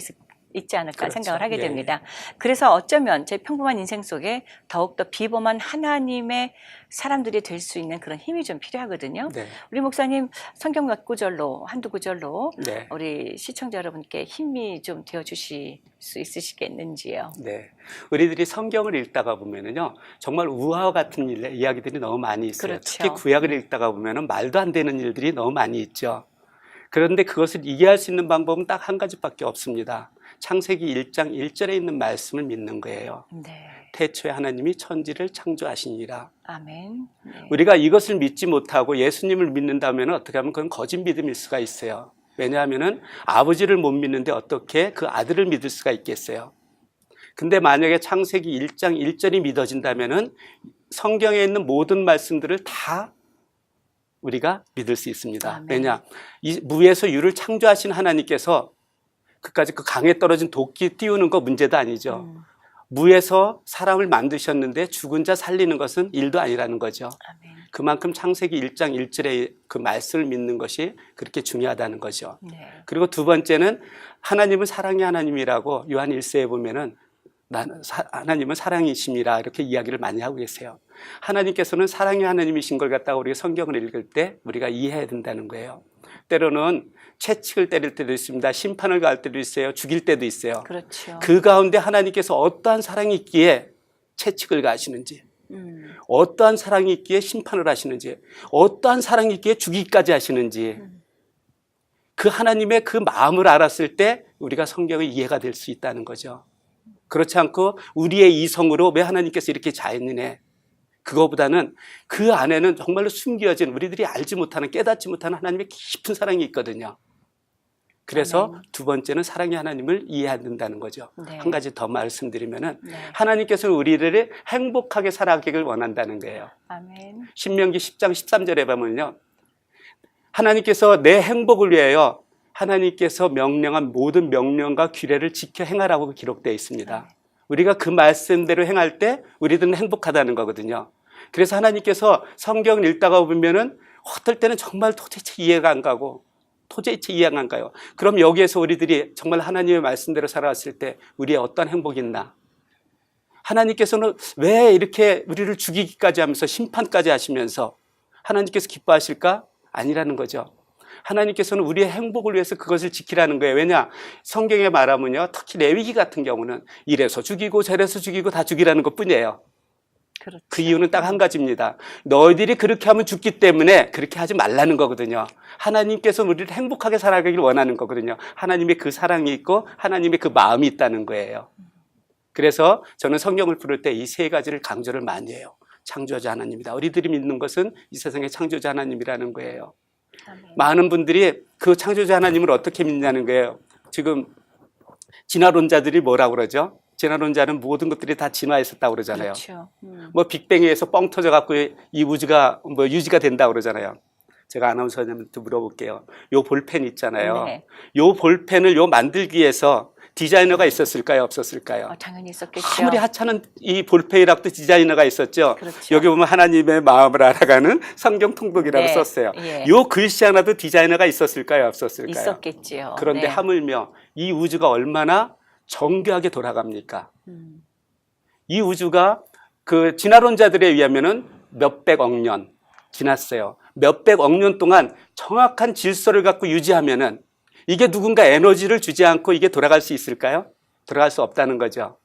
있지 않을까 그렇죠. 생각을 하게 예. 됩니다. 그래서 어쩌면 제 평범한 인생 속에 더욱더 비범한 하나님의 사람들이 될 수 있는 그런 힘이 좀 필요하거든요. 네. 우리 목사님 성경 몇 구절로 한두 구절로 네. 우리 시청자 여러분께 힘이 좀 되어주실 수 있으시겠는지요. 네. 우리들이 성경을 읽다가 보면은요, 정말 우화와 같은 이야기들이 너무 많이 있어요. 그렇죠. 특히 구약을 읽다가 보면은 말도 안 되는 일들이 너무 많이 있죠. 그런데 그것을 이해할 수 있는 방법은 딱 한 가지밖에 없습니다. 창세기 1장 1절에 있는 말씀을 믿는 거예요. 네. 태초에 하나님이 천지를 창조하시니라. 아멘. 네. 우리가 이것을 믿지 못하고 예수님을 믿는다면 어떻게 하면 그건 거짓 믿음일 수가 있어요. 왜냐하면 아버지를 못 믿는데 어떻게 그 아들을 믿을 수가 있겠어요. 근데 만약에 창세기 1장 1절이 믿어진다면 성경에 있는 모든 말씀들을 다 우리가 믿을 수 있습니다. 아멘. 왜냐? 이 무에서 유를 창조하신 하나님께서 그까지 그 강에 떨어진 도끼 띄우는 거 문제도 아니죠. 무에서 사람을 만드셨는데 죽은 자 살리는 것은 일도 아니라는 거죠. 아멘. 그만큼 창세기 1장 1절의 그 말씀을 믿는 것이 그렇게 중요하다는 거죠. 네. 그리고 두 번째는 하나님은 사랑의 하나님이라고 요한 1서에 보면은 하나님은 사랑이심이라 이렇게 이야기를 많이 하고 계세요. 하나님께서는 사랑의 하나님이신 걸 갖다가 우리가 성경을 읽을 때 우리가 이해해야 된다는 거예요. 때로는 채찍을 때릴 때도 있습니다. 심판을 가할 때도 있어요. 죽일 때도 있어요. 그렇죠. 그 가운데 하나님께서 어떠한 사랑이 있기에 채찍을 가하시는지, 어떠한 사랑이 있기에 심판을 하시는지, 어떠한 사랑이 있기에 죽이기까지 하시는지, 그 하나님의 그 마음을 알았을 때 우리가 성경의 이해가 될 수 있다는 거죠. 그렇지 않고 우리의 이성으로 왜 하나님께서 이렇게 자했느냐, 그거보다는 그 안에는 정말로 숨겨진 우리들이 알지 못하는, 깨닫지 못하는 하나님의 깊은 사랑이 있거든요. 그래서 아멘. 두 번째는 사랑의 하나님을 이해해야 된다는 거죠. 네. 한 가지 더 말씀드리면은 네. 하나님께서는 우리를 행복하게 살아가기를 원한다는 거예요. 아멘. 신명기 10장 13절에 보면요, 하나님께서 내 행복을 위하여 하나님께서 명령한 모든 명령과 규례를 지켜 행하라고 기록되어 있습니다. 우리가 그 말씀대로 행할 때 우리들은 행복하다는 거거든요. 그래서 하나님께서 성경을 읽다가 보면은 어떨 때는 정말 도대체 이해가 안 가고 도대체 이해가 안 가요. 그럼 여기에서 우리들이 정말 하나님의 말씀대로 살아왔을 때 우리의 어떤 행복이 있나? 하나님께서는 왜 이렇게 우리를 죽이기까지 하면서 심판까지 하시면서 하나님께서 기뻐하실까? 아니라는 거죠. 하나님께서는 우리의 행복을 위해서 그것을 지키라는 거예요. 왜냐? 성경에 말하면요, 특히 레위기 같은 경우는 이래서 죽이고 저래서 죽이고 다 죽이라는 것뿐이에요. 그렇죠. 그 이유는 딱 한 가지입니다. 너희들이 그렇게 하면 죽기 때문에 그렇게 하지 말라는 거거든요. 하나님께서 우리를 행복하게 살아가길 원하는 거거든요. 하나님의 그 사랑이 있고 하나님의 그 마음이 있다는 거예요. 그래서 저는 성경을 부를 때 이 세 가지를 강조를 많이 해요. 창조자 하나님이다. 우리들이 믿는 것은 이 세상의 창조자 하나님이라는 거예요. 아멘. 많은 분들이 그 창조자 하나님을 어떻게 믿냐는 거예요. 지금 진화론자들이 뭐라고 그러죠? 진화론자는 모든 것들이 다 진화했었다고 그러잖아요. 그렇죠. 뭐 빅뱅에 의해서 뻥 터져 갖고 이 우주가 뭐 유지가 된다고 그러잖아요. 제가 아나운서님한테 물어볼게요. 요 볼펜 있잖아요. 네. 요 볼펜을 요 만들기 위해서 디자이너가 있었을까요? 없었을까요? 당연히 있었겠죠. 아무리 하찮은 이 볼펜이라도 디자이너가 있었죠. 그렇죠. 여기 보면 하나님의 마음을 알아가는 성경 통독이라고 네. 썼어요. 예. 요 글씨 하나도 디자이너가 있었을까요? 없었을까요? 있었겠지요. 그런데 네. 하물며 이 우주가 얼마나 정교하게 돌아갑니까? 이 우주가 그 진화론자들에 의하면은 몇백억 년 지났어요. 몇백억 년 동안 정확한 질서를 갖고 유지하면은 이게 누군가 에너지를 주지 않고 이게 돌아갈 수 있을까요? 돌아갈 수 없다는 거죠.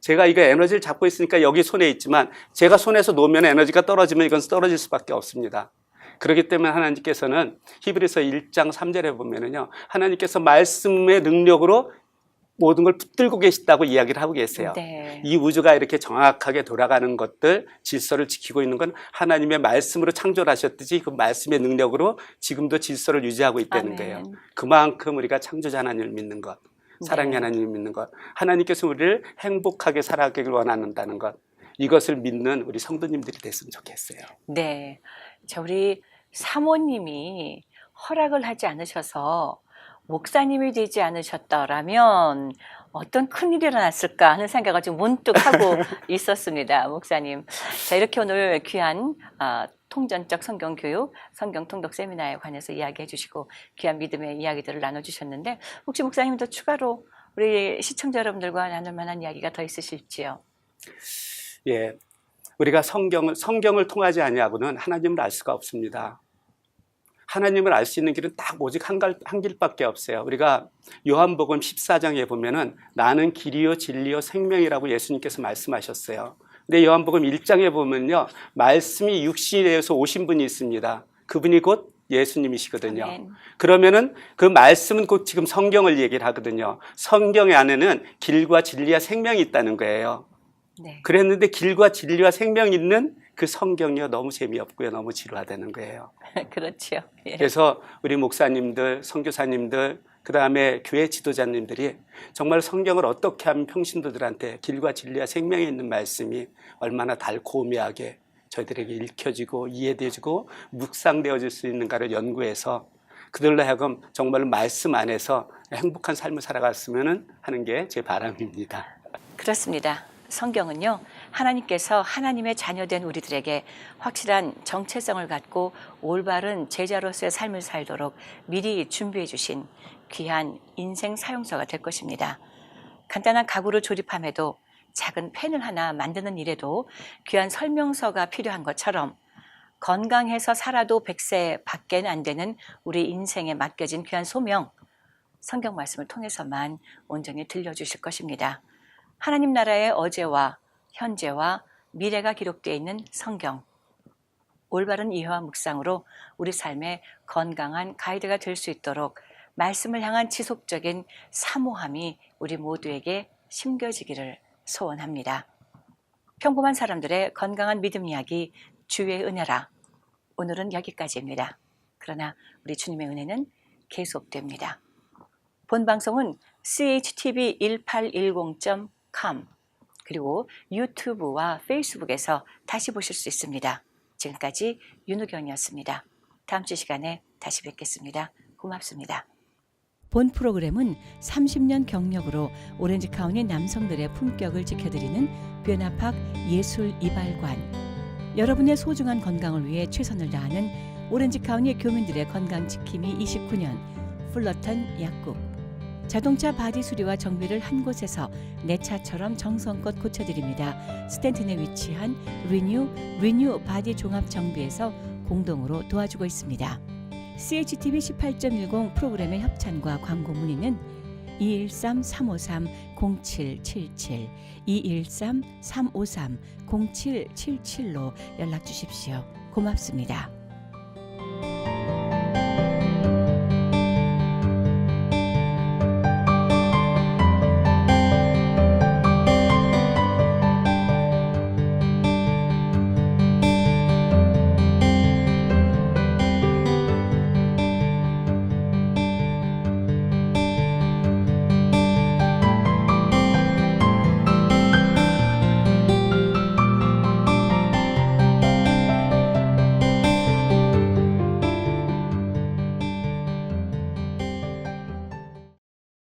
제가 이거 에너지를 잡고 있으니까 여기 손에 있지만 제가 손에서 놓으면 에너지가 떨어지면 이건 떨어질 수밖에 없습니다. 그렇기 때문에 하나님께서는 히브리서 1장 3절에 보면은요, 하나님께서 말씀의 능력으로 모든 걸 붙들고 계시다고 이야기를 하고 계세요. 네. 이 우주가 이렇게 정확하게 돌아가는 것들, 질서를 지키고 있는 건 하나님의 말씀으로 창조를 하셨듯이 그 말씀의 능력으로 지금도 질서를 유지하고 있다는 아멘. 거예요. 그만큼 우리가 창조자 하나님을 믿는 것, 사랑의 네. 하나님을 믿는 것, 하나님께서 우리를 행복하게 살아가기를 원한다는 것, 이것을 믿는 우리 성도님들이 됐으면 좋겠어요. 네. 자, 우리 사모님이 허락을 하지 않으셔서 목사님이 되지 않으셨더라면 어떤 큰일이 일어났을까 하는 생각을 좀 문득 하고 있었습니다. 목사님. 자, 이렇게 오늘 귀한 통전적 성경교육, 성경통독 세미나에 관해서 이야기해 주시고 귀한 믿음의 이야기들을 나눠주셨는데 혹시 목사님도 추가로 우리 시청자 여러분들과 나눌 만한 이야기가 더 있으실지요? 예, 우리가 성경을 통하지 아니하고는 하나님을 알 수가 없습니다. 하나님을 알 수 있는 길은 딱 오직 한 길밖에 없어요. 우리가 요한복음 14장에 보면은 나는 길이요 진리요 생명이라고 예수님께서 말씀하셨어요. 근데 요한복음 1장에 보면요, 말씀이 육신이 되어서 오신 분이 있습니다. 그분이 곧 예수님이시거든요. 아멘. 그러면은 그 말씀은 곧 지금 성경을 얘기를 하거든요. 성경 안에는 길과 진리와 생명이 있다는 거예요. 네. 그랬는데 길과 진리와 생명이 있는 그 성경이요, 너무 재미없고요, 너무 지루하다는 거예요. 그렇죠. 예. 그래서 우리 목사님들, 선교사님들, 그 다음에 교회 지도자님들이 정말 성경을 어떻게 하면 평신도들한테 길과 진리와 생명이 있는 말씀이 얼마나 달콤하게 저희들에게 읽혀지고 이해되어지고 묵상되어질 수 있는가를 연구해서 그들로 하여금 정말 말씀 안에서 행복한 삶을 살아갔으면 하는 게 제 바람입니다. 그렇습니다. 성경은요, 하나님께서 하나님의 자녀된 우리들에게 확실한 정체성을 갖고 올바른 제자로서의 삶을 살도록 미리 준비해 주신 귀한 인생 사용서가 될 것입니다. 간단한 가구를 조립함에도 작은 펜을 하나 만드는 일에도 귀한 설명서가 필요한 것처럼 건강해서 살아도 100세 밖에는 안 되는 우리 인생에 맡겨진 귀한 소명, 성경 말씀을 통해서만 온전히 들려주실 것입니다. 하나님 나라의 어제와 현재와 미래가 기록되어 있는 성경, 올바른 이해와 묵상으로 우리 삶의 건강한 가이드가 될 수 있도록 말씀을 향한 지속적인 사모함이 우리 모두에게 심겨지기를 소원합니다. 평범한 사람들의 건강한 믿음 이야기, 주의 은혜라. 오늘은 여기까지입니다. 그러나 우리 주님의 은혜는 계속됩니다. 본 방송은 CHTV1810.com 그리고 유튜브와 페이스북에서 다시 보실 수 있습니다. 지금까지 윤우경이었습니다. 다음 주 시간에 다시 뵙겠습니다. 고맙습니다. 본 프로그램은 30년 경력으로 오렌지 카운티 남성들의 품격을 지켜드리는 변화팍 예술 이발관, 여러분의 소중한 건강을 위해 최선을 다하는 오렌지 카운티 교민들의 건강 지킴이 29년 풀러턴 약국, 자동차 바디 수리와 정비를 한 곳에서 내 차처럼 정성껏 고쳐드립니다. 스탠튼에 위치한 리뉴 바디 종합 정비에서 공동으로 도와주고 있습니다. CHTV 18.10 프로그램의 협찬과 광고 문의는 213-353-0777, 213-353-0777로 연락 주십시오. 고맙습니다.